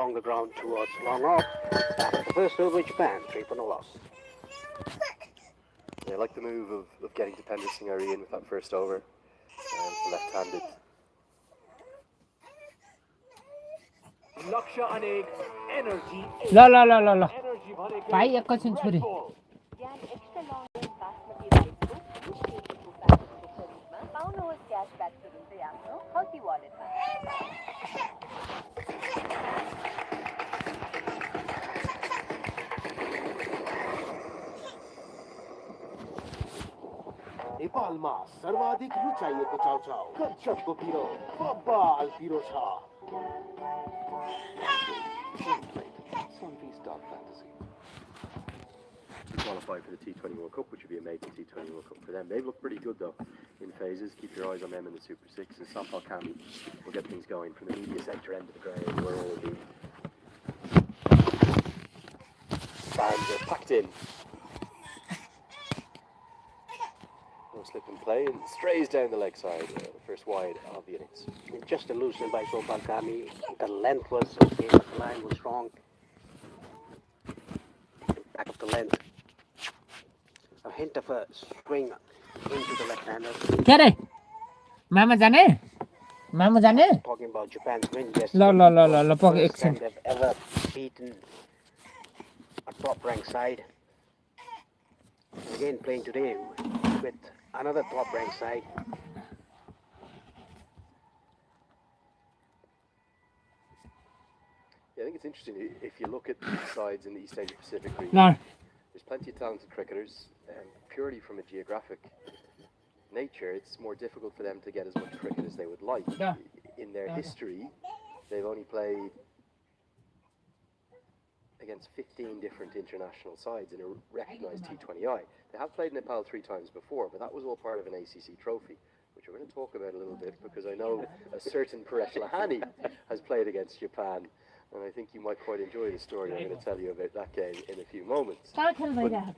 along the ground towards long off. After the first over, Japan 3-0 loss. Yeah, I like the move of getting Dipender Singh in with that first over, left-handed. लक्ष्य अनेक energy ल energy भनेको भाइ एकैछिन छोरी ज्ञान extra long range basmati राइसको 20 केजीको प्याकेटको खरिदमा पाउनुहोस् क्यासब्याक तुरुन्तै आफ्नो हकी वालेटमा नेपालमा सर्वाधिक रुचाइएको चाउचाउ कञ्चनको पिरो बब्बाल पिरो छ Qualify for the T20 World Cup, which would be a major T20 World Cup for them. They've looked pretty good though in phases. Keep your eyes on them in the Super Six. And Sampal Kami will get things going from the media centre end of the ground where all the fans are packed in. No slip and play and strays down the leg side, first wide of the innings. Just a loosen by Sompal Kami. The length was okay, but the line was strong. Back of the length. A hint of a swing into the left-hander. के अरे मामा जाने Talking about Japan's win ल yesterday. ल पक First time एकछिन they've ever beaten a top-ranked side. Again, playing today with another top-ranked side. Yeah, I think it's interesting if you look at the sides in the East Asia Pacific region. ल There's plenty of talented cricketers, purely from a geographic nature, it's more difficult for them to get as much cricket as they would like. Yeah. In their history, they've only played against 15 different international sides in a recognised T20I. They have played Nepal 3 times before, but that was all part of an ACC trophy, which we're going to talk about a little bit because I know a certain Paresh Lahani has played against Japan. And I think you might quite enjoy the story I'm going to tell you about that game in a few moments. But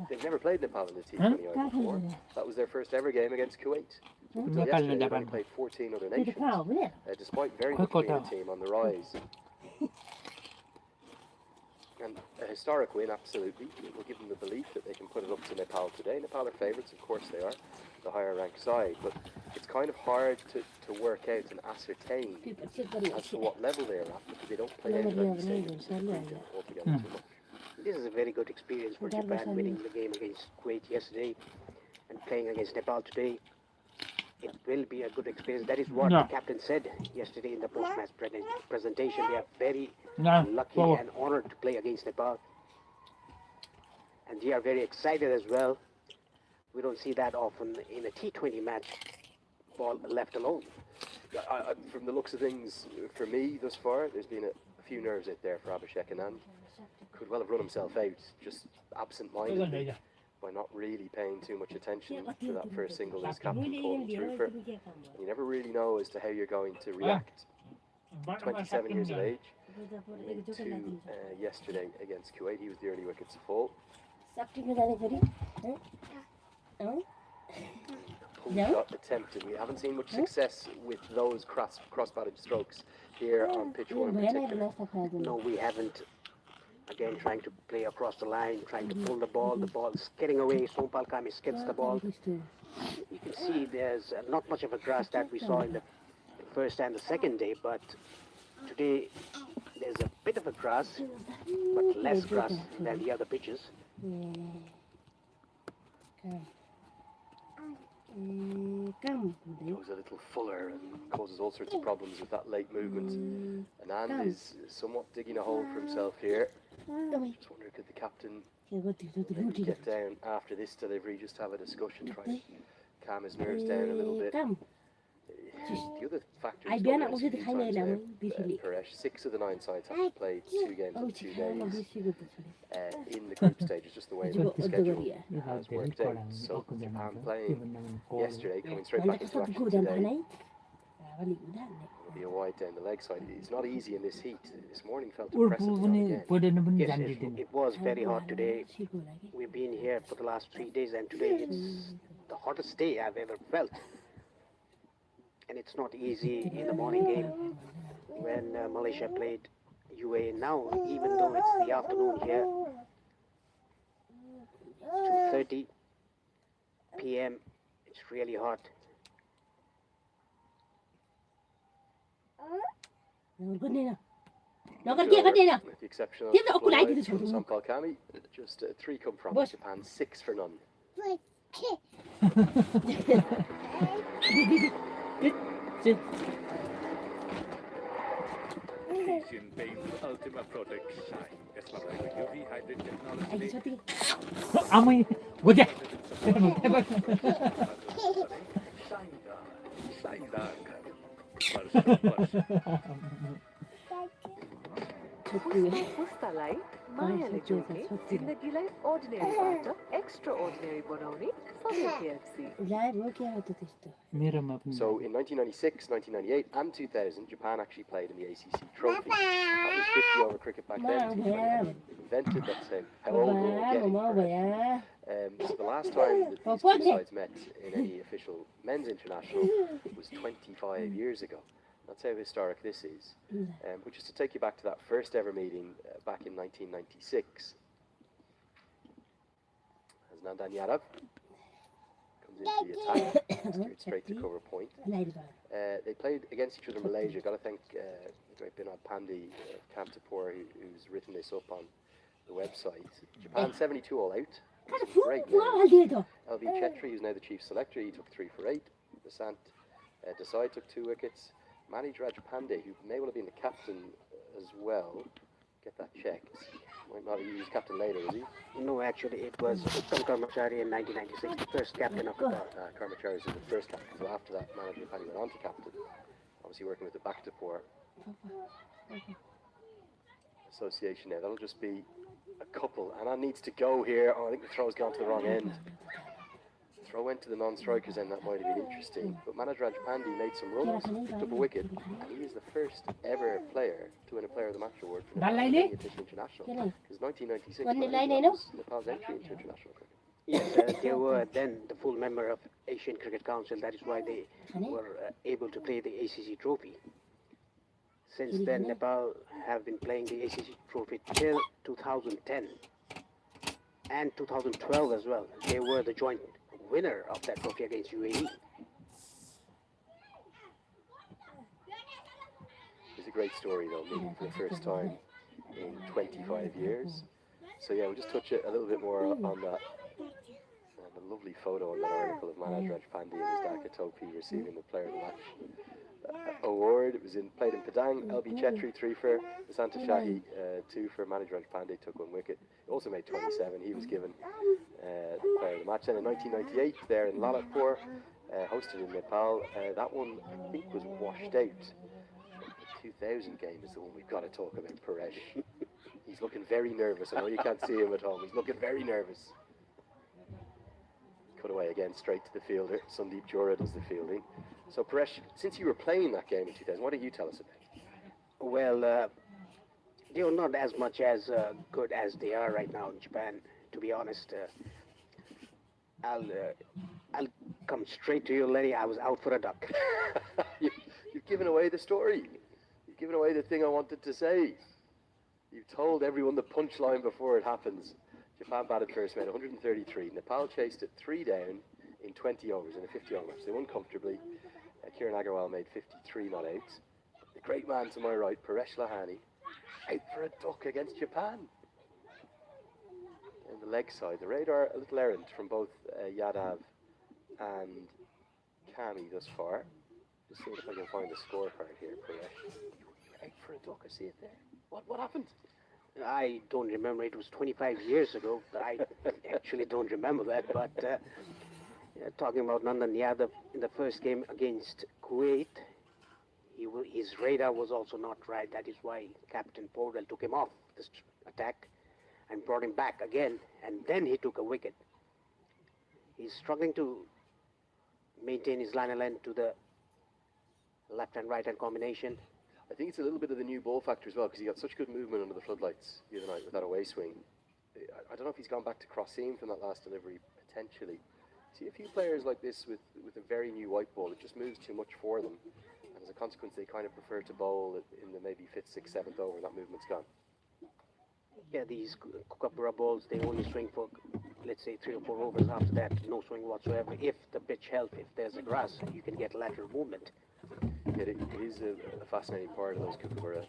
they've never played Nepal in the T20I before. That was their first ever game against Kuwait. Until yesterday, they've only played 14 other nations, despite very much being a team on the rise. And a historic win, absolutely. It will give them the belief that they can put it up to Nepal today. Nepal are favourites, of course they are, the higher ranked side, but it's kind of hard to work out and ascertain as to what level they're at because they don't play out of the same region altogether too much. This is a very good experience for Japan, winning the game against Kuwait yesterday and playing against Nepal today. It will be a good experience. That is what the captain said yesterday in the post-match presentation. They are very lucky and honored to play against Nepal. And they are very excited as well. We don't see that often in a T20 match, ball left alone. From the looks of things, for me thus far, there's been a few nerves out there for Abhishek Anand. Could well have run himself out, just absent-mindedly, by not really paying too much attention to that first single that his captain pulled him through for. And you never really know as to how you're going to react. 27 years of age, into yesterday against Kuwait, he was the early wickets to fall. Pull shot attempted. We haven't seen much success with those cross-batted strokes here on pitch 1 in particular. No, we haven't. Again, trying to play across the line, trying to pull the ball is getting away. Sompal Kami skips the ball. You can see there's not much of a grass that we saw in the first and the second day, but today there's a bit of a grass, but less grass than the other pitches. Goes a little fuller and causes all sorts of problems with that late movement. Anand is somewhat digging a hole for himself here. Just wonder, could the captain maybe get down after this delivery, just have a discussion, try to calm his nerves down a little bit. The other factor is Paresh, 6 of the 9 sides have played 2 games in 2 days in the group stage. It's just the way the schedule has worked out. So Japan playing yesterday, coming straight back into action today. It'll be a wide down the leg side. It's not easy in this heat. This morning felt oppressive again. Yes, it was very hot today. We've been here for the last 3 days, and today it's the hottest day I've ever felt. And it's not easy in the morning game when Malaysia played UAE now, even though it's the afternoon here. 2:30 p.m. It's really hot. With the exception of Give the Fluoride Okulai from to Sampal Kami, just 3 come from Boss. Japan, 6 for none. Asian Paints Ultima Protect Shine. Espadrille UV Hybrid Technology. 아무리 보자. Shine dark. Shine dark. Version. पुस्तालाई मायाले जोड्ने जिन्दगीलाई अर्डिनेरीबाट एक्स्ट्राअर्डिनेरी बनाउने सबै KFC मेरोमा पनि So in 1996, 1998 and 2000, Japan actually played in the ACC Trophy. That was 50 over cricket back then. Invented, that's how old we're getting. So the last time that these two sides met in any official men's international was 25 years ago. That's how historic this is. But just to take you back to that first ever meeting back in 1996, as Nandan Yadav comes into the attack, steered straight to cover point. They played against each other in Malaysia. Got to thank the great Binod Pandey of Kamtapur who's written this up on the website. Japan 72 all out. That's great. LV Chetri, who's now the chief selector, he took 3 for 8. Vasant Desai took 2 wickets. Mani Rajapande, who may well have been the captain as well, get that checked. Might not have used captain later, was he? No, actually, it was Uttam Karmachari in 1996, the first captain of the club. Karmachari was the first captain, so after that, Manager Rajapande went on to captain. Obviously working with the Bhaktapur Association now. That'll just be a couple. Anand needs to go here. Oh, I think the throw's gone to the wrong end. Throw went to the non-strikers end, that might have been interesting. But Manoj Rajapandi made some runs, picked up a wicket, and he is the first ever player to win a Player of the Match award for the official international. Because 1996 was Nepal's entry into international cricket. Yes, they were then the full member of Asian Cricket Council. That is why they were able to play the ACC Trophy. Since then, Nepal have been playing the ACC Trophy till 2010 and 2012 as well. They were the joint winner of that trophy against UAE. It's a great story though, meeting for the first time in 25 years. So yeah, we'll just touch a little bit more on that. And a lovely photo on that article of Manoj Rajapandi and his Dhaka Topi receiving the Player of the Match award. It was played in Padang. LB Chetri 3 for Santa Shahi 2 for Manoj Rajapandi, took 1 wicket. He also made 27. He was given the Player of the Match. Then in 1998, there in Lalitpur, hosted in Nepal, that one I think was washed out. The 2000 game is the one we've got to talk about. Paresh. He's looking very nervous. I know you can't see him at home. He's looking very nervous. Cut away again, straight to the fielder. Sandeep Jura does the fielding. So Paresh, since you were playing that game in 2000, what did you tell us about it? Well, they were not as much as good as they are right now in Japan. To be honest, I'll come straight to you, Lenny. I was out for a duck. You've given away the story. You've given away the thing I wanted to say. You've told everyone the punchline before it happens. Japan batted first, made 133. Nepal chased it 3 down in 20 overs in a 50-over match. They won comfortably. Kiran Agarwal made 53 not out. The great man to my right, Paresh Lahani, out for a duck against Japan. And the leg side, the radar a little errant from both Yadav and Kami thus far. Just see if I can find the scorecard here, Paresh. You're out for a duck, I see it there. What happened? I don't remember. It was 25 years ago. I actually don't remember that. But talking about Nandan Yadav in the first game against Kuwait, his radar was also not right. That is why Captain Powell took him off this attack and brought him back again. And then he took a wicket. He's struggling to maintain his line of length to the left and right hand combination. I think it's a little bit of the new ball factor as well, because he got such good movement under the floodlights the other night with that away swing. I don't know if he's gone back to cross seam from that last delivery, potentially. See a few players like this with a very new white ball, it just moves too much for them. And As a consequence, they kind of prefer to bowl in the maybe 5th, 6th, 7th over, and that movement's gone. Yeah, these Kookaburra balls, they only swing for, let's say, 3 or 4 overs. After that, no swing whatsoever. If the pitch helps, if there's a grass, you can get lateral movement. It is a fascinating part of those Kookaburra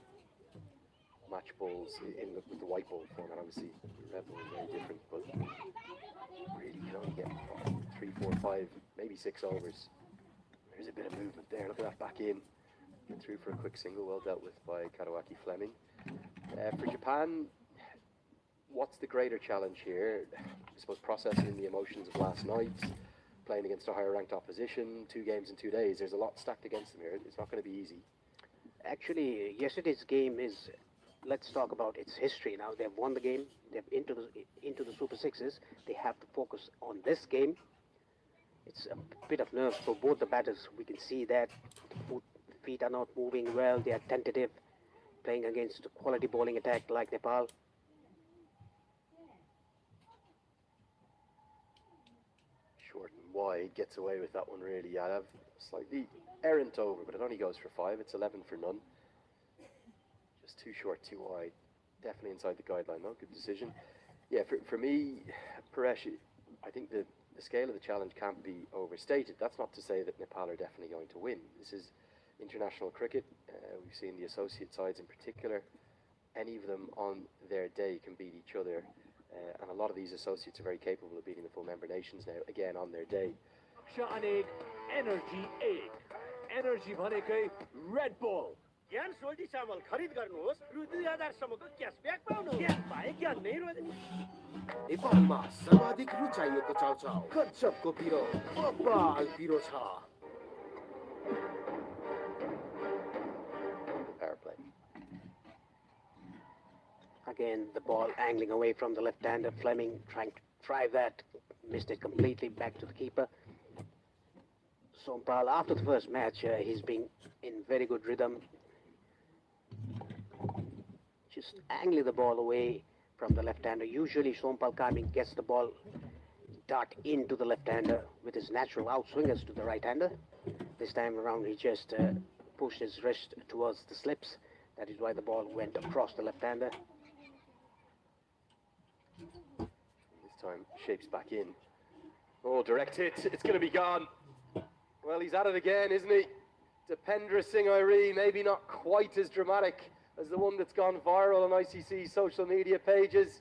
match balls with the white ball format. Obviously, red ball is very different, but really you can only get 3, 4, 5, maybe 6 overs. There's a bit of movement there. Look at that back in. Went through for a quick single, well dealt with by Katawaki Fleming. For Japan, what's the greater challenge here? I suppose processing the emotions of last night, playing against a higher ranked opposition, 2 games in 2 days. There's a lot stacked against them here. It's not going to be easy. Actually, yesterday's game is, let's talk about its history now. They've won the game. They're into the Super Sixes. They have to focus on this game. It's a bit of nerves for both the batters. We can see that both feet are not moving well. They are tentative, playing against a quality bowling attack like Nepal. Short and wide, gets away with that one really. Yadav slightly errant over, but it only goes for 5. It's 11 for none. Just too short, too wide. Definitely inside the guideline though. Good decision. Yeah, for me, Paresh, I think the scale of the challenge can't be overstated. That's not to say that Nepal are definitely going to win. This is international cricket. We've seen the associate sides in particular. Any of them on their day can beat each other. And a lot of these associates are very capable of beating the full member nations now, again, on their day. Energy 8. Energy भनेकै Red Bull. ज्ञान सोल्टी चामल खरिद गर्नुहोस् रु 2000 सम्मको cashback पाउनुहोस् ज्ञान पाए ज्ञान नै रोज्नु नेपालमा सर्वाधिक रुचाइएको चाउचाउ गजबको पिरो बब्बाल पिरो छ Power play. Again, the ball angling away from the left-hander. Fleming trying to drive that, missed it completely, back to the keeper. Sompal, after the first match, he's been in very good rhythm. Just angling the ball away from the left-hander. Usually Sompal Karmik gets the ball dart into the left-hander with his natural outswingers to the right-hander. This time around he just pushed his wrist towards the slips. That is why the ball went across the left-hander. This time shapes back in. Oh, direct hit. It's going to be gone. Well, he's at it again, isn't he? Dipendra Singh Airi, maybe not quite as dramatic as the one that's gone viral on ICC's social media pages,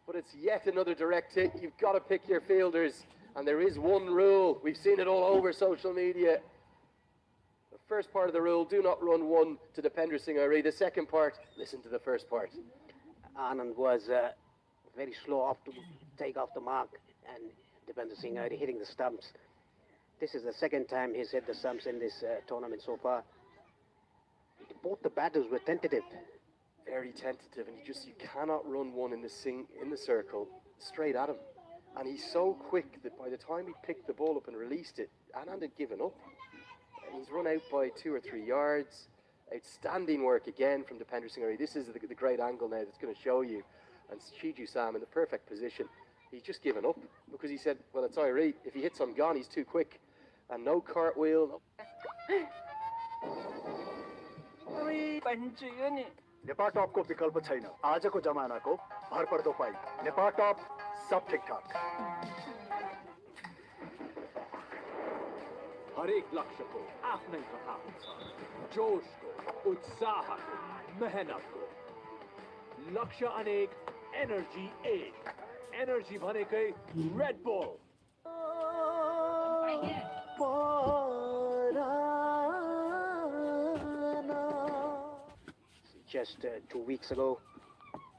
but it's yet another direct hit. You've got to pick your fielders, and there is one rule. We've seen it all over social media. The first part of the rule, do not run one to Dipendra Singh Airi. The second part, listen to the first part. Anand was very slow off to take off the mark, and Dipendra Singh Airi hitting the stumps. This is the second time he's hit the stumps in this tournament so far. Both the batters were tentative. Very tentative, and you cannot run one in the circle straight at him. And he's so quick that by the time he picked the ball up and released it, Anand had given up. And he's run out by 2 or 3 yards. Outstanding work again from Dipendra Singh Airi. This is the great angle now that's going to show you. And Shiju Sam in the perfect position. He's just given up because he said, well, it's Airi. If he hits I'm gone, he's too quick. And no cartwheel. No. Nepal टपको विकल्प छैन आजको जमानाको भरपर्दो पाइ नेपाल टप सब ठीकठाक हरेक लक्ष्यको आफ्नै कथा हुन्छ जोशको उत्साहको मेहनतको लक्ष्य अनेक एनर्जी 8 एनर्जी भनेकै red bull Just 2 weeks ago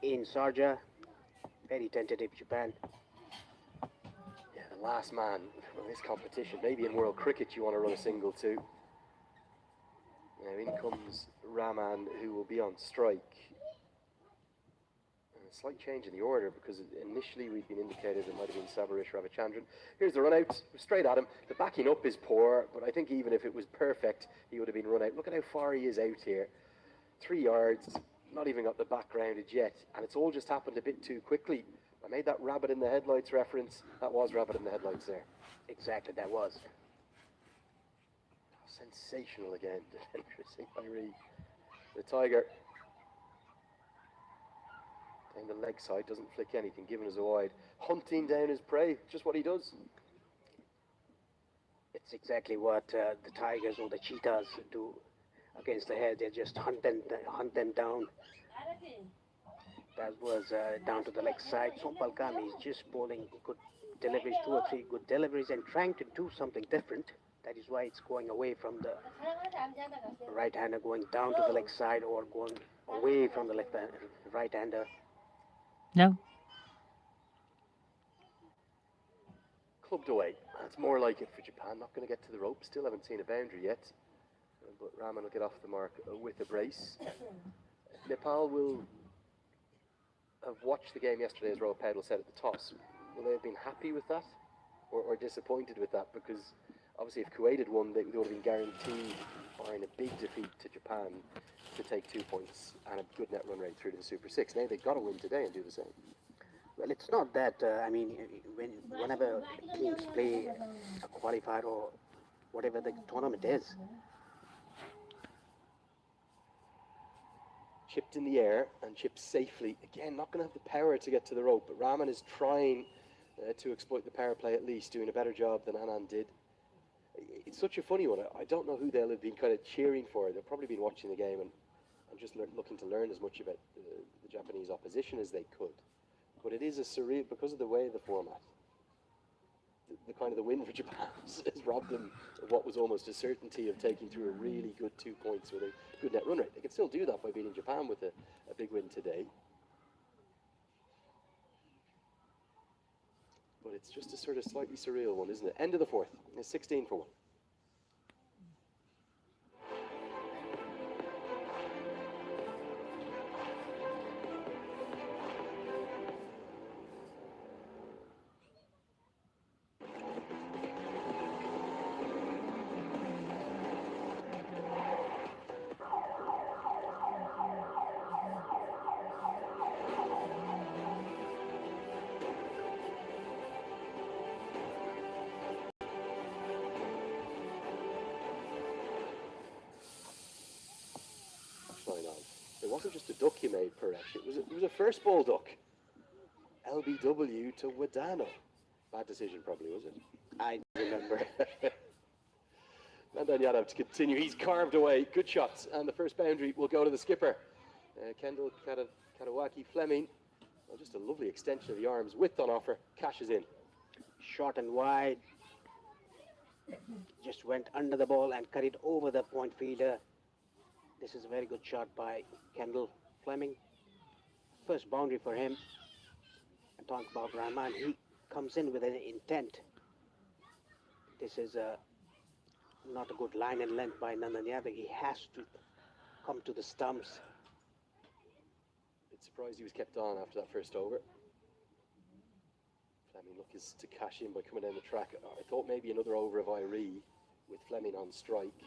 in Sharjah, very tentative Japan. Yeah, the last man in this competition. Maybe in world cricket you want to run a single too. Now in comes Rahman, who will be on strike. And a slight change in the order because initially we'd been indicated it might have been Savarish Ravichandran. Here's the run out, straight at him. The backing up is poor, but I think even if it was perfect, he would have been run out. Look at how far he is out here. 3 yards, not even got the back grounded yet, and it's all just happened a bit too quickly. I made that rabbit in the headlights reference. That was rabbit in the headlights there. Exactly, that was. sensational again, defender Irie. The Tiger down the leg side, doesn't flick anything, giving us a wide. Hunting down his prey, just what he does. It's exactly what the tigers or the cheetahs do against the hare. They just hunt them down. That was down to the leg side. Sompal Kami is just bowling good deliveries, 2 or 3 good deliveries, and trying to do something different. That is why it's going away from the right-hander, going down to the leg side, or going away from the right-hander. No. Clubbed away. That's more like it for Japan. Not going to get to the rope. Still haven't seen a boundary yet. But Rahman will get off the mark with a brace. Nepal will have watched the game yesterday, as Rohit Paudel said at the toss. Will they have been happy with that? Or disappointed with that? Because obviously if Kuwait had won, they would have been guaranteed, barring a big defeat to Japan, to take 2 points and a good net run rate through to the Super 6. Now they've got to win today and do the same. Well, it's not that, I mean, whenever teams play a qualifier or whatever the tournament is. Chipped in the air and chipped safely. Again, not going to have the power to get to the rope, but Rahman is trying to exploit the power play at least, doing a better job than Anand did. It's such a funny one. I don't know who they'll have been kind of cheering for. They've probably been watching the game and just looking to learn as much about the Japanese opposition as they could. But it is a surreal, because of the way of the format, the kind of the win for Japan has robbed them of what was almost a certainty of taking through a really good 2 points with a good net run rate. They can still do that by beating Japan with a big win today. But it's just a sort of slightly surreal one, isn't it? End of the fourth. It's 16 for 1. It wasn't just a duck he made, Paresh. It was a first ball duck. LBW to Wadano. Bad decision, probably, was it? I remember. Nandan Yadav to continue. He's carved away. Good shots. And the first boundary will go to the skipper. Kendall Katawaki Fleming. Well, just a lovely extension of the arms. Width on offer. Cashes in. Short and wide. Just went under the ball and cut it over the point fielder. This is a very good shot by Kendall Fleming. First boundary for him. And talk about Rahman. He comes in with an intent. This is not a good line and length by Nandan Yadav. He has to come to the stumps. Bit surprised he was kept on after that first over. Fleming looking to cash in by coming down the track. I thought maybe another over of Irie with Fleming on strike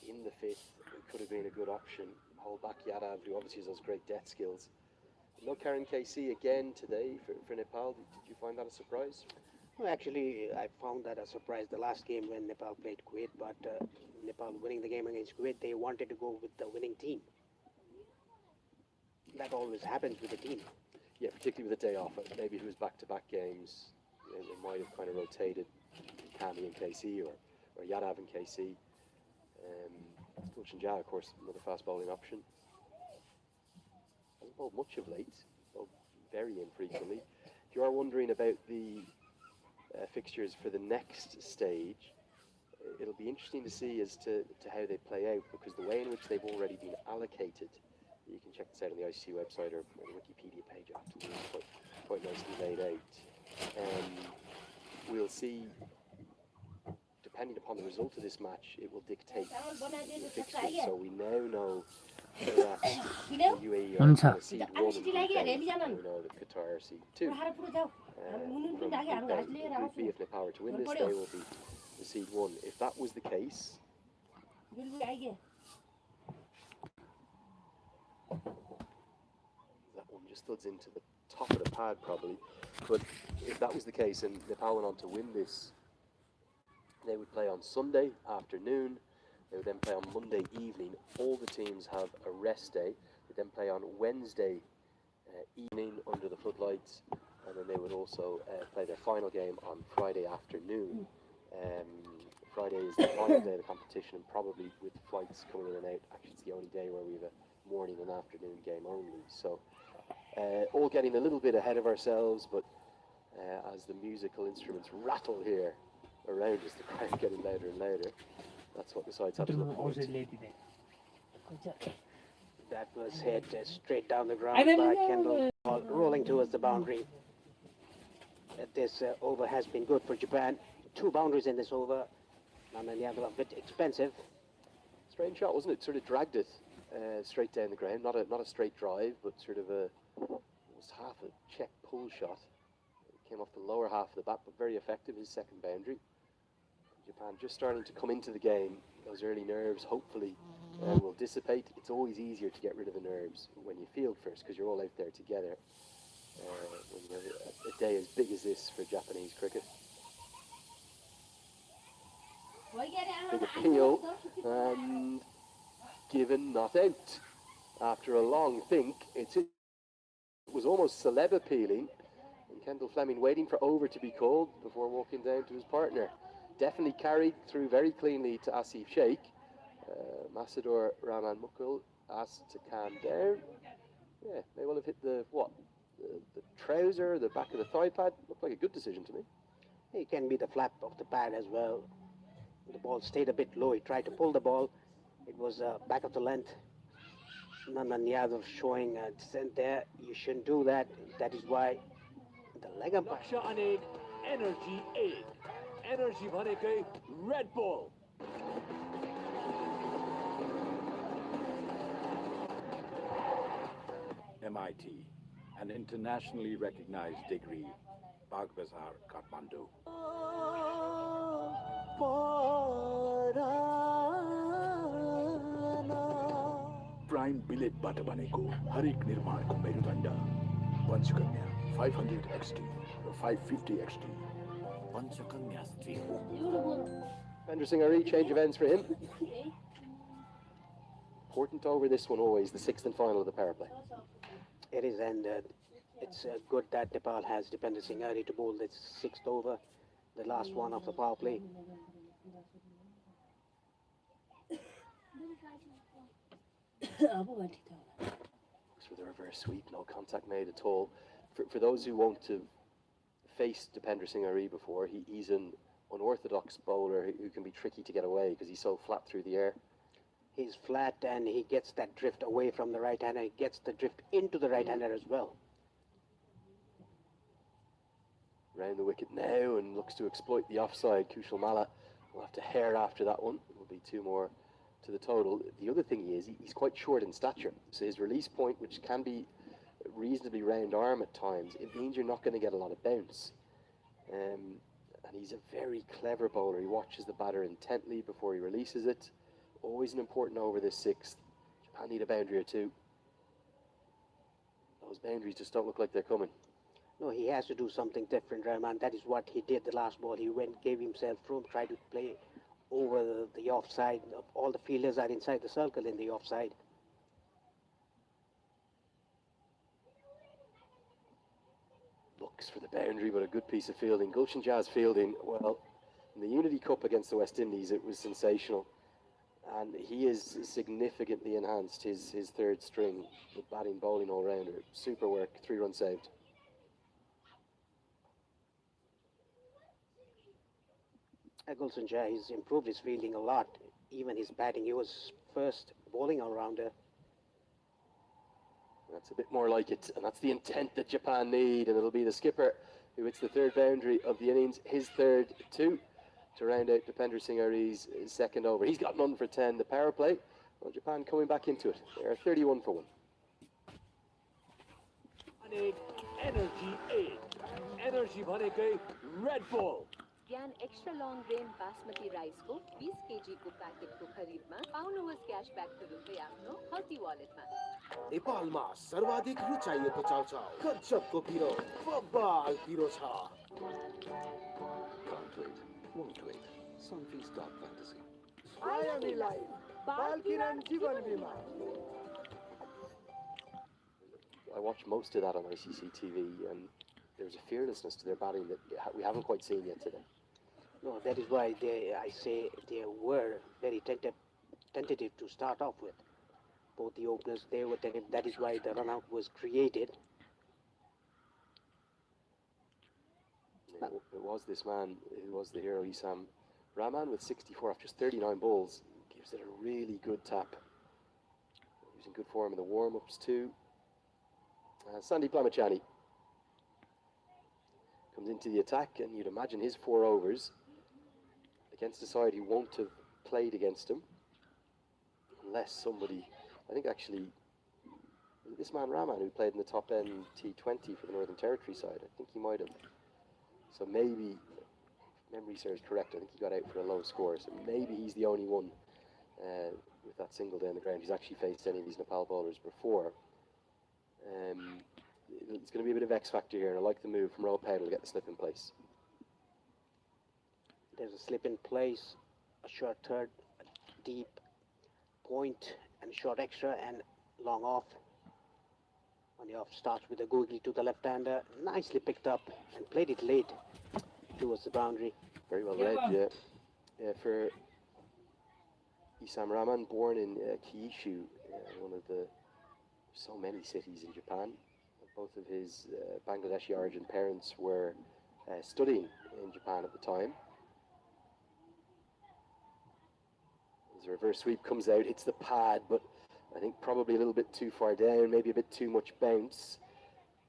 in the fifth. It could have been a good option. Hold back Yadav, who obviously has those great death skills. No Karen KC again today for Nepal. Did you find that a surprise? Well, actually, I found that a surprise the last game when Nepal played Kuwait, but Nepal winning the game against Kuwait, they wanted to go with the winning team. That always happens with the team. Yeah, particularly with a day off. Maybe if it was back-to-back games, they might have kind of rotated Kami and KC or Yadav and KC. Gulshan Jah, of course, another fast bowling option. Hasn't bowled much of late, bowled very infrequently. If you are wondering about the fixtures for the next stage, it'll be interesting to see as to how they play out, because the way in which they've already been allocated, you can check this out on the ICC website or the Wikipedia page afterwards, quite nicely laid out. We'll see, depending upon the result of this match, it will dictate the fixtures. So we now know that the UAE are seed 1 and we know that Qatar are seed 2. Group B, if Nepal were to win this, they will be the seed 1. If that was the case, that one just thuds into the top of the pad probably. But if that was the case and Nepal went on to win this They would play on Sunday afternoon. They would then play on Monday evening. All the teams have a rest day. They then play on Wednesday evening under the floodlights, and then they would also play their final game on Friday afternoon. Friday is the final day of the competition, and probably with flights coming in and out, actually it's the only day where we have a morning and afternoon game only. So all getting a little bit ahead of ourselves, but as the musical instruments rattle here around us, the crowd getting louder and louder. That's what the sides have to look forward to. That was hit straight down the ground by Kendall, rolling towards the boundary. This over has been good for Japan. 2 boundaries in this over, and then the other a bit expensive. Strange shot, wasn't it? Sort of dragged it straight down the ground. Not a straight drive, but sort of it was half a check pull shot. It came off the lower half of the bat, but very effective. His second boundary. Japan just starting to come into the game. Those early nerves, hopefully, will dissipate. It's always easier to get rid of the nerves when you field first, because you're all out there together. When you have a day as big as this for Japanese cricket. Big appeal, and given not out. After a long think, it was almost celeb appealing, and Kendall Fleming waiting for over to be called before walking down to his partner. Definitely carried through very cleanly to Asif Sheikh. Masador Rahman Mukul asked to calm down. Yeah, may well have hit the trouser, the back of the thigh pad. Looked like a good decision to me. It can be the flap of the pad as well. The ball stayed a bit low. He tried to pull the ball. It was back of the length. Nandan Yadav showing dissent there. You shouldn't do that. That is why the leg umpire. Energy 8. Energy भनेकै Red Bull. MIT, an internationally recognized degree, Bagbazar, Kathmandu. Prime बिलेटबाट बनेको हरेक निर्माणको मेरुदण्ड Panchakanya 500 XT र 550 XT Panchakanya steel. Mahendra Singh Ari, change of ends for him. Important over this one always, the 6th and final of the power play. It is, and it's good that Nepal has Dipender Singh Ari to bowl this 6th over, the last one of the power play. Looks for the reverse sweep, no contact made at all. For those who won't have faced Dipender Singh Ari before, he's an unorthodox bowler who can be tricky to get away because he's so flat through the air. He's flat and he gets that drift away from the right-hander. He gets the drift into the right-hander as well. Round the wicket now and looks to exploit the offside. Kushal Malla will have to hair after that one. It will be 2 more to the total. The other thing he's quite short in stature. So his release point, which can be reasonably round arm at times, it means you're not going to get a lot of bounce. And he's a very clever bowler. He watches the batter intently before he releases it. Always an important over this 6th. Japan need a boundary or 2. Those boundaries just don't look like they're coming. No, he has to do something different, Rahman. That is what he did the last ball. He went, gave himself room, tried to play over the offside. All the fielders are inside the circle in the offside. Looks for the boundary, but a good piece of fielding. Gulshan Jazz fielding, well, in the Unity Cup against the West Indies, it was sensational. And he has significantly enhanced his 3rd string with batting, bowling, all-rounder. Super work, 3 runs saved. Gulshan Jha, he's improved his fielding a lot. Even his batting, he was first bowling all-rounder. That's a bit more like it, and that's the intent that Japan need, and it'll be the skipper who hits the 3rd boundary of the innings, his 3rd too, to round out Dipender Singh Ari's 2nd over. He's got none for 10, the power play. Well, Japan coming back into it. They're 31 for 1. Energy 8. Energy भनेकै Red Bull. ज्ञान extra long grain basmati राइसको 20 केजीको प्याकेटको खरिदमा पाउनुहोस् cashback तुरुन्तै आफ्नो हल्ती वालेटमा. नेपालमा सर्वाधिक रुचाइएको चाउचाउ कच्चपको पिरो बब्बाल पिरो छ. Can't wait, won't wait. Sunfield's dark fantasy. Miami Life, Balkiran Jivan Bima. I watched most of that on ICC TV, and there's a fearlessness to their batting that we haven't quite seen yet today. No, that is why I say they were very tentative to start off with. Both the openers, they were tentative. That is why the run out was created. It was this man who was the hero, Isam Rahman, with 64 off just 39 balls. Gives it a really good tap. He was in good form in the warm-ups too. Sandeep Lamachani comes into the attack, and you'd imagine his 4 overs against a side who won't have played against him unless somebody, I think actually this man Rahman, who played in the top end T20 for the Northern Territory side, I think he might have. So maybe, if memory serves correct, I think he got out for a low score, so maybe he's the only one with that single down the ground who's actually faced any of these Nepal bowlers before. It's going to be a bit of X factor here, and I like the move from Rohit Patel to get the slip in place. There's a slip in place, a short third, a deep point, and short extra, and long off. On the off starts with a googly to the left-hander, nicely picked up and played it late towards the boundary. Very well read, yeah. For Isam Rahman, born in Kyushu, one of the so many cities in Japan. Both of his Bangladeshi origin parents were studying in Japan at the time. As the reverse sweep comes out, hits the pad, but I think probably a little bit too far down, maybe a bit too much bounce.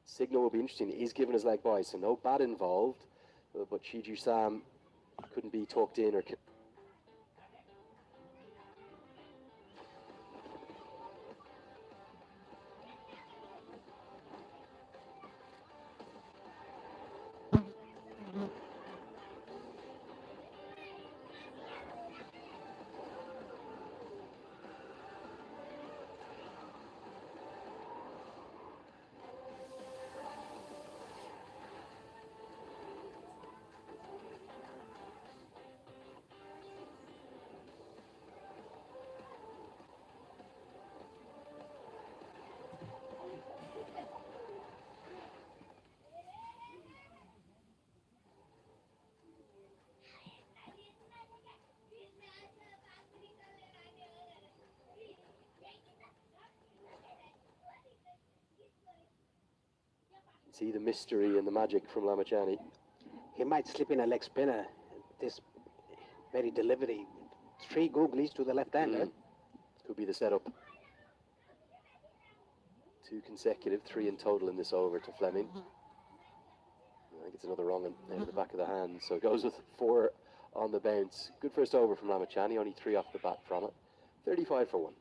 Signal will be interesting. He's given his leg by, so no bat involved, but Shiju Sam couldn't be talked in or... See the mystery and the magic from Lamachani. He might slip in a leg spinner. This very delivery. 3 googlies to the left-hander. Could be the setup. 2 consecutive, 3 in total in this over to Fleming. I think it's another wrong out of the back of the hand. So it goes with 4 on the bounce. Good first over from Lamachani, only 3 off the bat from it. 35 for 1.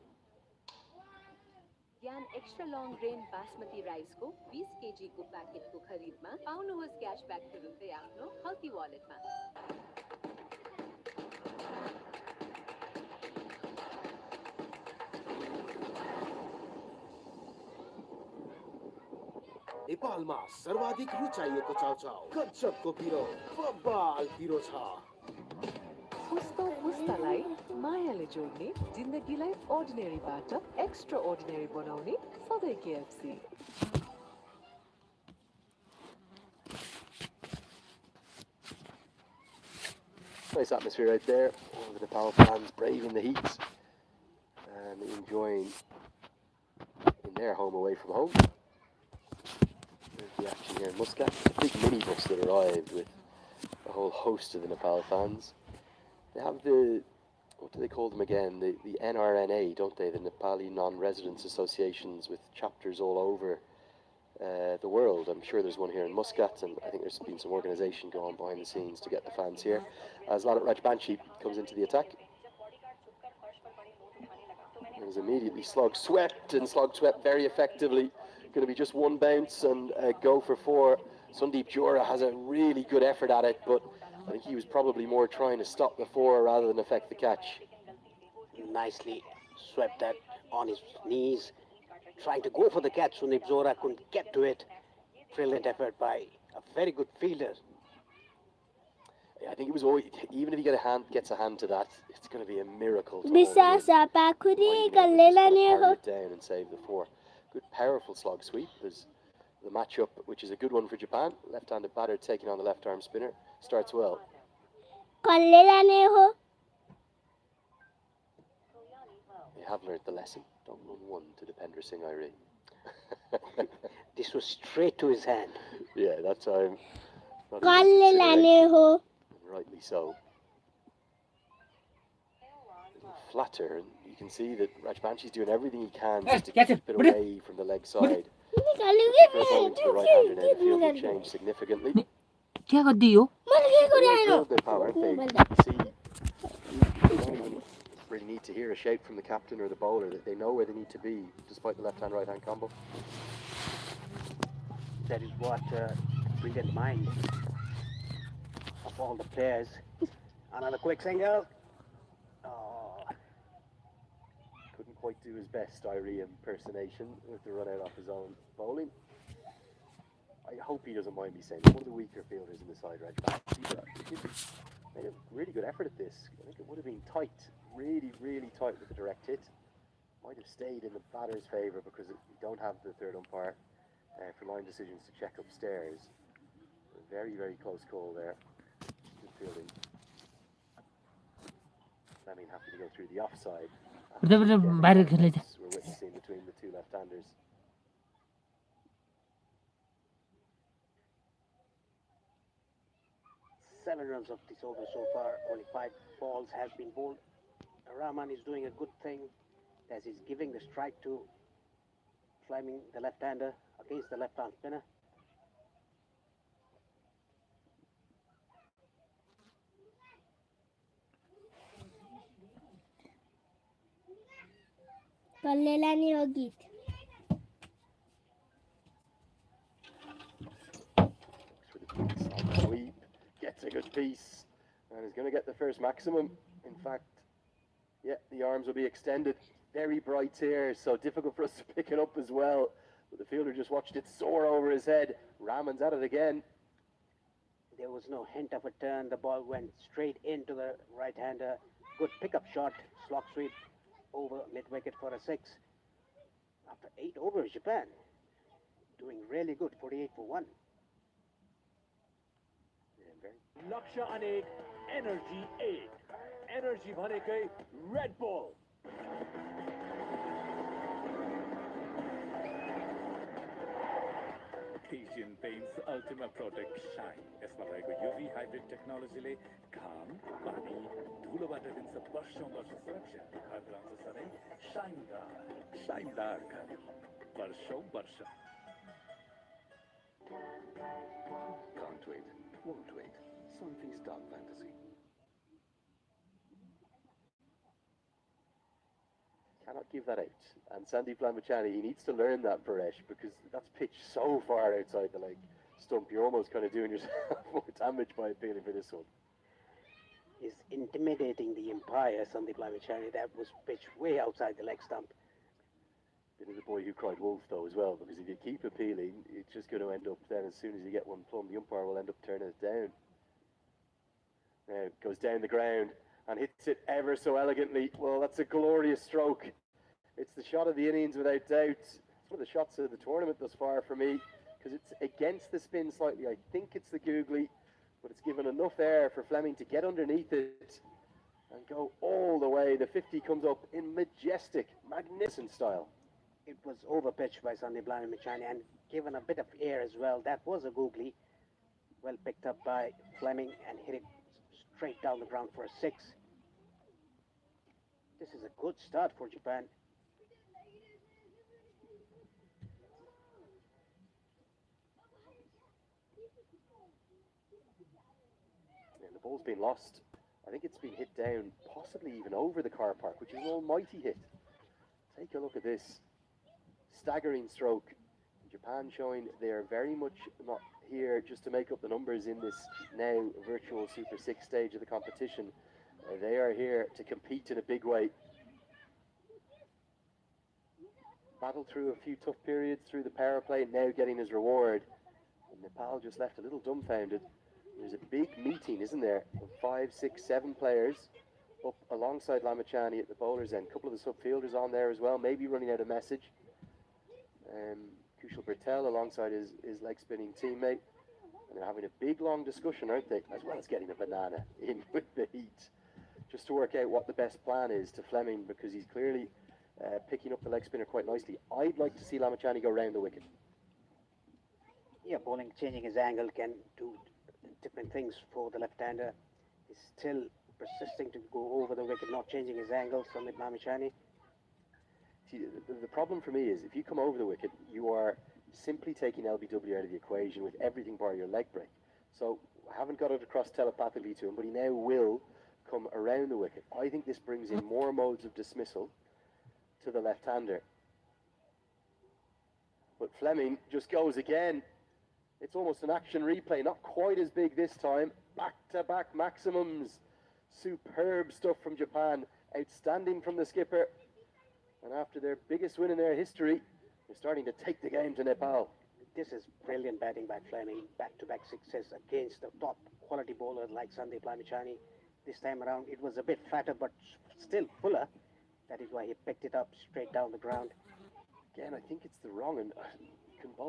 Gyan extra long grain basmati राइसको 20 KG को प्याकेटको खरिदमा पाउनुहोस् क्याशब्याक तुरुन्तै आफ्नो healthy वालेटमा। नेपालमा सर्वाधिक रुचाइएको चाउचाउ गजबको पिरो बब्बाल पिरो छ। पुस्ता पुस्तालाई मायाले जोड्ने जिन्दगीलाई अर्डिनेरीबाट एक्स्ट्रा अर्डिनेरी बनाउने सधैँ KFC। Nice atmosphere out there. All the Nepal fans braving the heat and enjoying in their home away from home. There's the action here in Muscat. It's a big minibus that arrived with a whole host of the Nepal fans. They have the, what do they call them again? The NRNA, don't they? The Nepali Non-Residents Associations with chapters all over the world. I'm sure there's one here in Muscat, and I think there's been some organisation going on behind the scenes to get the fans here. As Lalit Rajbanshi comes into the attack. It was immediately slog swept very effectively. Going to be just 1 bounce and go for 4. Sundeep Jora has a really good effort at it, but I think he was probably more trying to stop the 4 rather than affect the catch. Nicely swept that on his knees, trying to go for the catch. Sundeep Jora couldn't get to it. Brilliant effort by a very good fielder. I think it was always, even if he gets a hand to that, it's going to be a miracle. To Bisa sa pakuri kalela ne ho. it down and save the 4. Good, powerful slog sweep. There's the matchup, which is a good one for Japan. Left-handed batter taking on the left-arm spinner. Starts well. Kalela ne ho. They have learnt the lesson. Don't run one to Dipendra Singh Irie. This was straight to his hand. Yeah, that time. Kalela ne ho. Rightly so. Flatter, and you can see that Rajbanshi's doing everything he can just to Get keep it. it away from the leg side. For a bowling to the right-hander now, the field will change significantly. क्या कर दी हो? They're good power, aren't they? You can see, you don't even really need to hear a shout from the captain or the bowler, that they know where they need to be, despite the left-hand, right-hand combo. That is what brilliant mind of all the players. Another quick single. Oh, Couldn't quite do his best Irie impersonation with the run out off his own bowling. I hope he doesn't mind me saying he's one of the weaker fielders in the side, Rajbanshi, but he made a really good effort at this. I think it would have been tight, really, really tight with the direct hit. Might have stayed in the batter's favour because we don't have the third umpire for line decisions to check upstairs. A very, very close call there. Good fielding. Fleming happy to go through the offside. बाहर खेले थे. We're witnessing between the two left-handers. Seven runs of this over so far. Only 5 balls have been bowled. Rahman is doing a good thing as he's giving the strike to Fleming, the left-hander, against the left-arm spinner. Kalela ne ho git. Sweep, gets a good piece, and is going to get the first maximum. In fact, yeah, the arms will be extended. Very bright here, so difficult for us to pick it up as well. But the fielder just watched it soar over his head. Rahman's at it again. There was no hint of a turn. The ball went straight into the right-hander. Good pickup shot, slog sweep over mid-wicket for a 6. After 8 overs, Japan doing really good, 48 for 1. लक्ष्य अनेक energy 8 energy भनेकै red bull Asian Paints Ultima Protect Shine यसमा रहेको UV hybrid टेक्नोलोजीले घाम पानी धुलोबाट दिन्छ वर्षौं वर्ष सुरक्षा घर रहन्छ सधैँ शाइनदार घर वर्षौं वर्ष Can't wait, won't wait. Sunfeast Dark Fantasy. Cannot give that out. And Sandeep Lambachani, he needs to learn that, Paresh, because that's pitched so far outside the leg stump. You're almost kind of doing yourself more damage by appealing for this one. Is intimidating the umpire, Sandeep Lamichani. That was pitched way outside the leg stump. Bit of the boy who cried wolf, though, as well, because if you keep appealing, it's just going to end up then, as soon as you get one plumb, the umpire will end up turning it down. Now, goes down the ground and hits it ever so elegantly. Well, that's a glorious stroke. It's the shot of the innings, without doubt. It's one of the shots of the tournament thus far for me, because it's against the spin slightly. I think it's the googly, but it's given enough air for Fleming to get underneath it and go all the way. The 50 comes up in majestic, magnificent style. It was overpitched by Sandeep Lamichani and given a bit of air as well. That was a googly. Well picked up by Fleming and hit it straight down the ground for a 6. This is a good start for Japan. And the ball's been lost. I think it's been hit down, possibly even over the car park, which is an almighty hit. Take a look at this. Staggering stroke. Japan showing they are very much not here just to make up the numbers in this now virtual Super 6 stage of the competition. They are here to compete in a big way. Battled through a few tough periods through the power play, now getting his reward. And Nepal just left a little dumbfounded There's a big meeting, isn't there, of 5, 6, 7 players up alongside Lamachani at the bowler's end. A couple of the subfielders on there as well, maybe running out a message. Kushal Patel alongside his leg-spinning teammate. And they're having a big, long discussion, aren't they? As well as getting a banana in with the heat. Just to work out what the best plan is to Fleming, because he's clearly picking up the leg spinner quite nicely. I'd like to see Lamachani go round the wicket. Yeah, bowling, changing his angle can do different things for the left-hander. He's still persisting to go over the wicket, not changing his angle, Sumit Lamachani. See, the problem for me is if you come over the wicket, you are simply taking LBW out of the equation with everything bar your leg break. So I haven't got it across telepathically to him, but he now will come around the wicket. I think this brings in more modes of dismissal to the left-hander. But Fleming just goes again. It's almost an action replay, not quite as big this time. Back-to-back maximums. Superb stuff from Japan. Outstanding from the skipper. And after their biggest win in their history, they're starting to take the game to Nepal. This is brilliant batting by Fleming. Back-to-back sixes against the top quality bowler like Sandeep Lamachani. This time around, it was a bit flatter, but still fuller. That is why he picked it up straight down the ground. Again, I think it's the wrong and can bowl